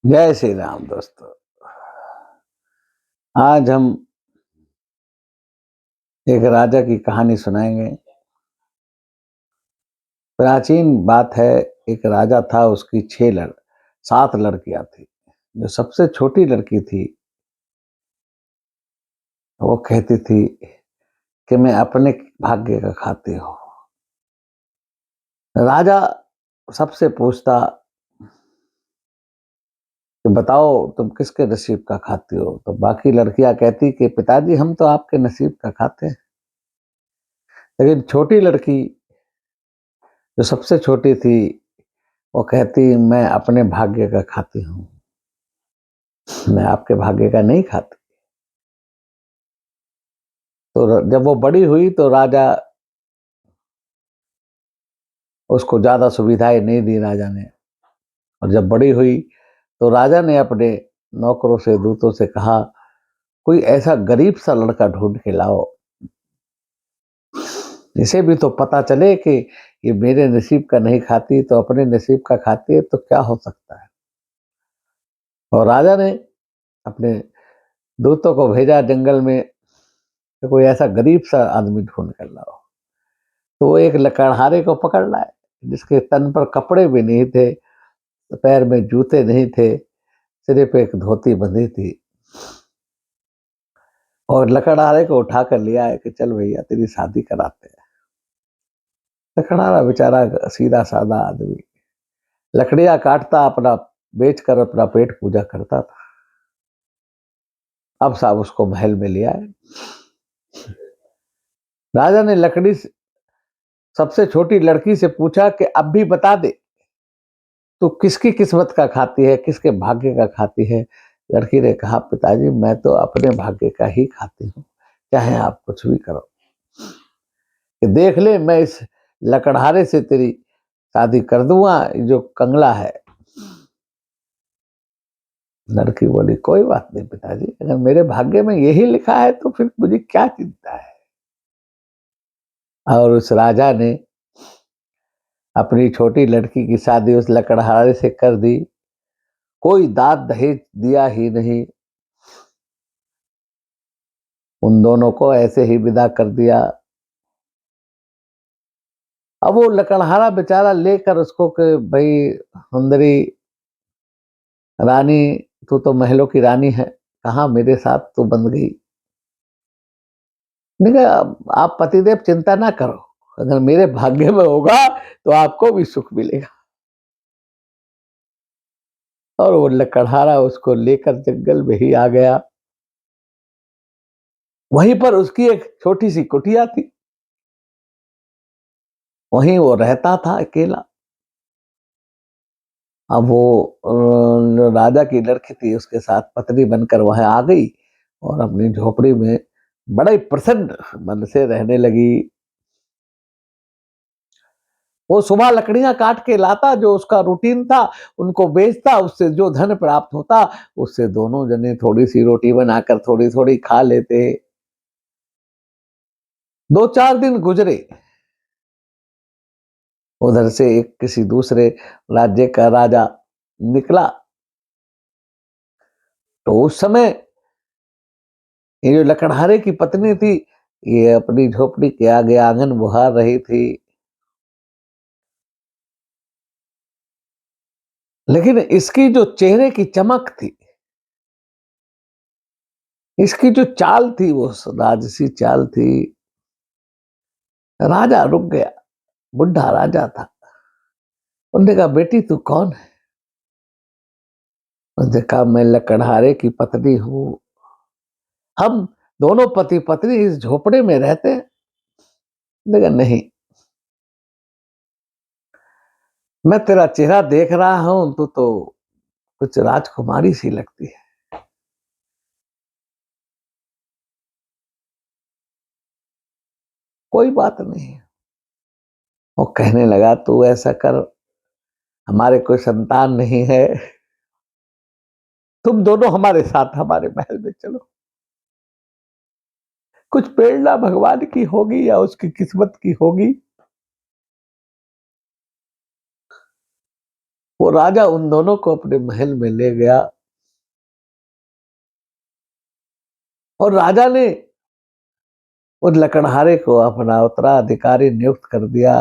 जय श्री राम दोस्तों। आज हम एक राजा की कहानी सुनाएंगे। प्राचीन बात है। एक राजा था, उसकी 7 लड़कियां थी। जो सबसे छोटी लड़की थी वो कहती थी कि मैं अपने भाग्य का खाती हूँ। राजा सबसे पूछता कि बताओ तुम किसके नसीब का खाती हो। तो बाकी लड़कियां कहती कि पिताजी हम तो आपके नसीब का खाते हैं। लेकिन छोटी लड़की जो सबसे छोटी थी वो कहती मैं अपने भाग्य का खाती हूँ, मैं आपके भाग्य का नहीं खाती। तो जब वो बड़ी हुई तो राजा उसको ज्यादा सुविधाएं नहीं दी राजा ने। और जब बड़ी हुई तो राजा ने अपने नौकरों से दूतों से कहा कोई ऐसा गरीब सा लड़का ढूंढ के लाओ जिसे भी तो पता चले कि ये मेरे नसीब का नहीं खाती तो अपने नसीब का खाती है, तो क्या हो सकता है। और राजा ने अपने दूतों को भेजा जंगल में कि कोई ऐसा गरीब सा आदमी ढूंढ कर लाओ। तो वो एक लकड़हारे को पकड़ लाए जिसके तन पर कपड़े भी नहीं थे, पैर में जूते नहीं थे, सिर्फ एक धोती बंधी थी। और लकड़हारे को उठा कर लिया है कि चल भैया तेरी शादी कराते हैं। लकड़हारा बेचारा सीधा साधा आदमी लकड़ियां काटता, अपना बेच कर अपना पेट पूजा करता था। अब साहब उसको महल में लिया है। राजा ने सबसे छोटी लड़की से पूछा कि अब भी बता दे तो किसकी किस्मत का खाती है, किसके भाग्य का खाती है। लड़की ने कहा पिताजी मैं तो अपने भाग्य का ही खाती हूँ, चाहे आप कुछ भी करो। कि देख ले मैं इस लकड़हारे से तेरी शादी कर दूंगा जो कंगला है। लड़की बोली कोई बात नहीं पिताजी, अगर मेरे भाग्य में यही लिखा है तो फिर मुझे क्या चिंता है। और उस राजा ने अपनी छोटी लड़की की शादी उस लकड़हारे से कर दी। कोई दाद दहेज दिया ही नहीं, उन दोनों को ऐसे ही विदा कर दिया। अब वो लकड़हारा बेचारा लेकर उसको कि भाई सुंदरी रानी, तू तो महलों की रानी है, कहाँ मेरे साथ तू बंध गई। नहीं, आप पतिदेव चिंता ना करो, अगर मेरे भाग्य में होगा तो आपको भी सुख मिलेगा। और वो लकड़हारा उसको लेकर जंगल में ही आ गया। वहीं पर उसकी एक छोटी सी कुटिया थी, वहीं वो रहता था अकेला। अब वो जो राजा की लड़की थी उसके साथ पत्नी बनकर वहां आ गई और अपनी झोपड़ी में बड़े प्रसन्न मन से रहने लगी। वो सुबह लकड़ियां काट के लाता, जो उसका रूटीन था, उनको बेचता, उससे जो धन प्राप्त होता उससे दोनों जने थोड़ी सी रोटी बनाकर थोड़ी थोड़ी खा लेते। 2-4 दिन गुजरे। उधर से एक किसी दूसरे राज्य का राजा निकला। तो उस समय ये जो लकड़हारे की पत्नी थी ये अपनी झोपड़ी के आगे आंगन बुहार रही थी। लेकिन इसकी जो चेहरे की चमक थी, इसकी जो चाल थी वो राजसी चाल थी। राजा रुक गया, बुढ़ा राजा था। उन्होंने कहा बेटी तू कौन है। उसने कहा मैं लकड़हारे की पत्नी हूं, हम दोनों पति पत्नी इस झोपड़े में रहते हैं। उसने कहा नहीं, मैं तेरा चेहरा देख रहा हूं, तू तो कुछ राजकुमारी सी लगती है। कोई बात नहीं। वो कहने लगा तू ऐसा कर, हमारे कोई संतान नहीं है, तुम दोनों हमारे साथ हमारे महल में चलो। कुछ प्रेरणा भगवान की होगी या उसकी किस्मत की होगी। वो राजा उन दोनों को अपने महल में ले गया और राजा ने उस लकड़हारे को अपना उत्तराधिकारी नियुक्त कर दिया।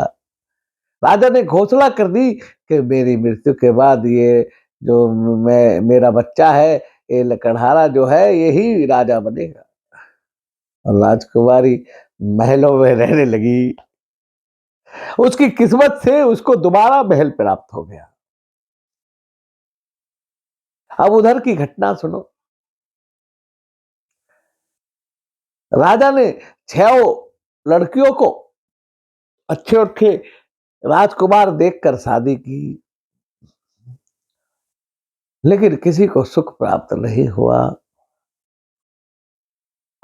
राजा ने घोषणा कर दी कि मेरी मृत्यु के बाद ये जो मैं मेरा बच्चा है, ये लकड़हारा जो है यही राजा बनेगा। और राजकुमारी महलों में रहने लगी। उसकी किस्मत से उसको दोबारा महल प्राप्त हो गया। अब उधर की घटना सुनो। राजा ने 6 लड़कियों को अच्छे-अच्छे राजकुमार देखकर शादी की, लेकिन किसी को सुख प्राप्त नहीं हुआ।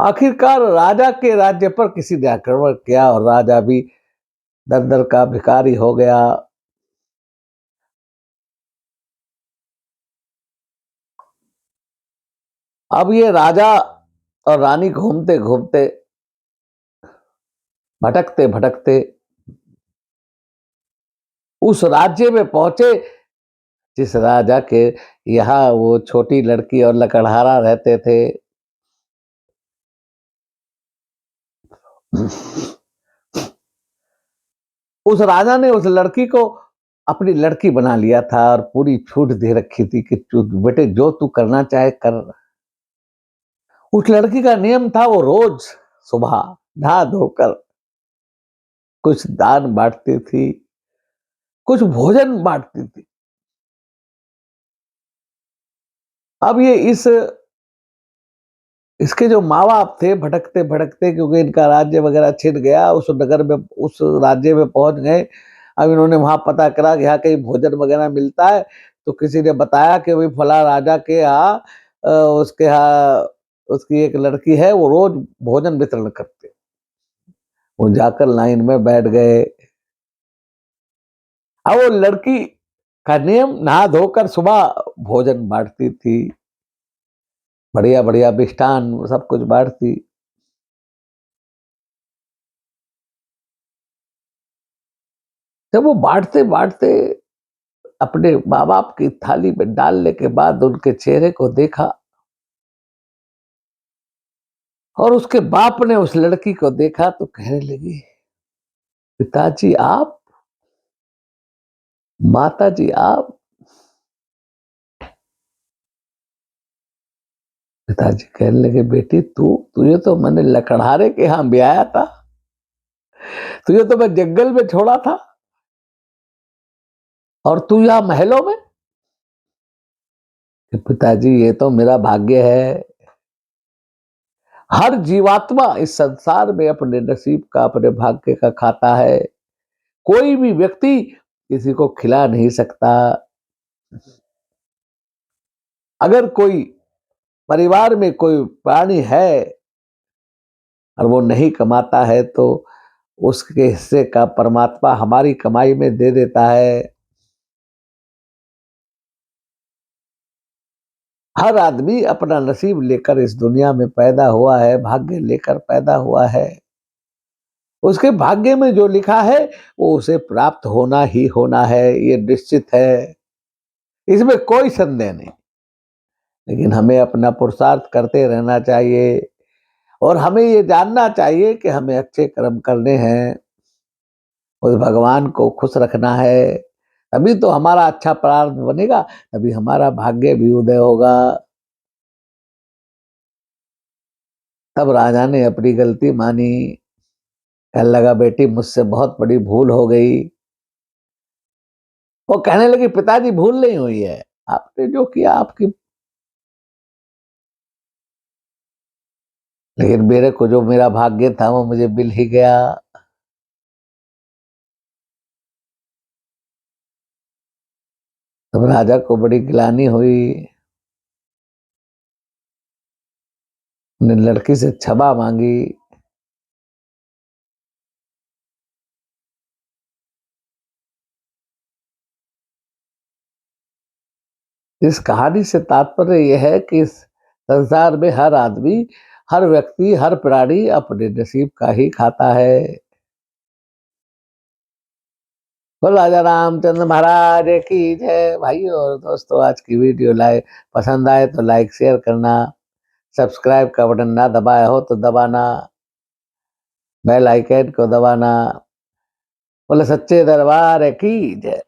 आखिरकार राजा के राज्य पर किसी ने आक्रमण किया और राजा भी दर-दर का भिखारी हो गया। अब ये राजा और रानी घूमते-घूमते, भटकते-भटकते उस राज्य में पहुंचे जिस राजा के यहाँ वो छोटी लड़की और लकड़हारा रहते थे। उस राजा ने उस लड़की को अपनी लड़की बना लिया था और पूरी छूट दे रखी थी कि तू बेटे जो तू करना चाहे कर। उस लड़की का नियम था वो रोज सुबह नहा धोकर कुछ दान बांटती थी, कुछ भोजन बांटती थी। अब ये इसके जो माँ बाप थे भटकते भटकते, क्योंकि इनका राज्य वगैरह छिन गया, उस नगर में उस राज्य में पहुंच गए। अब इन्होंने वहां पता करा कि यहाँ कहीं भोजन वगैरह मिलता है, तो किसी ने बताया कि भाई फला राजा के यहाँ उसके यहाँ उसकी एक लड़की है, वो रोज भोजन वितरण करते। वो जाकर लाइन में बैठ गए। अब वो लड़की का नियम नहा धोकर सुबह भोजन बांटती थी, बढ़िया बढ़िया मिष्ठान सब कुछ बांटती। जब वो बांटते बांटते अपने माँ बाप की थाली में डालने के बाद उनके चेहरे को देखा और उसके बाप ने उस लड़की को देखा तो कहने लगी, पिताजी आप, माताजी आप। पिताजी कहने लगे, बेटी तुझे तो मैंने लकड़हारे के यहाँ ब्याया था, तुझे तो मैं जंगल में छोड़ा था और तू यहाँ महलों में। कि पिताजी ये तो मेरा भाग्य है। हर जीवात्मा इस संसार में अपने नसीब का, अपने भाग्य का खाता है। कोई भी व्यक्ति किसी को खिला नहीं सकता। अगर कोई परिवार में कोई प्राणी है और वो नहीं कमाता है तो उसके हिस्से का परमात्मा हमारी कमाई में दे देता है। हर आदमी अपना नसीब लेकर इस दुनिया में पैदा हुआ है, भाग्य लेकर पैदा हुआ है। उसके भाग्य में जो लिखा है वो उसे प्राप्त होना ही होना है, ये निश्चित है, इसमें कोई संदेह नहीं। लेकिन हमें अपना पुरुषार्थ करते रहना चाहिए और हमें ये जानना चाहिए कि हमें अच्छे कर्म करने हैं, उस भगवान को खुश रखना है, तभी तो हमारा अच्छा प्रारब्ध बनेगा, तभी हमारा भाग्य भी उदय होगा। तब राजा ने अपनी गलती मानी। कहने लगा, बेटी मुझसे बहुत बड़ी भूल हो गई। वो कहने लगी, पिताजी भूल नहीं हुई है, आपने जो किया आपकी, लेकिन मेरे को जो मेरा भाग्य था वो मुझे मिल ही गया। तब राजा को बड़ी गिलानी हुई। ने लड़की से क्षमा मांगी। इस कहानी से तात्पर्य यह है कि इस संसार में हर आदमी, हर व्यक्ति, हर प्राणी अपने नसीब का ही खाता है। बोलो राजा रामचंद्र महाराज की जय। भाइयों और दोस्तों, आज की वीडियो पसंद आए तो लाइक शेयर करना, सब्सक्राइब का बटन ना दबाया हो तो दबाना, बेल आइकन को दबाना। बोले सच्चे दरबार की जय।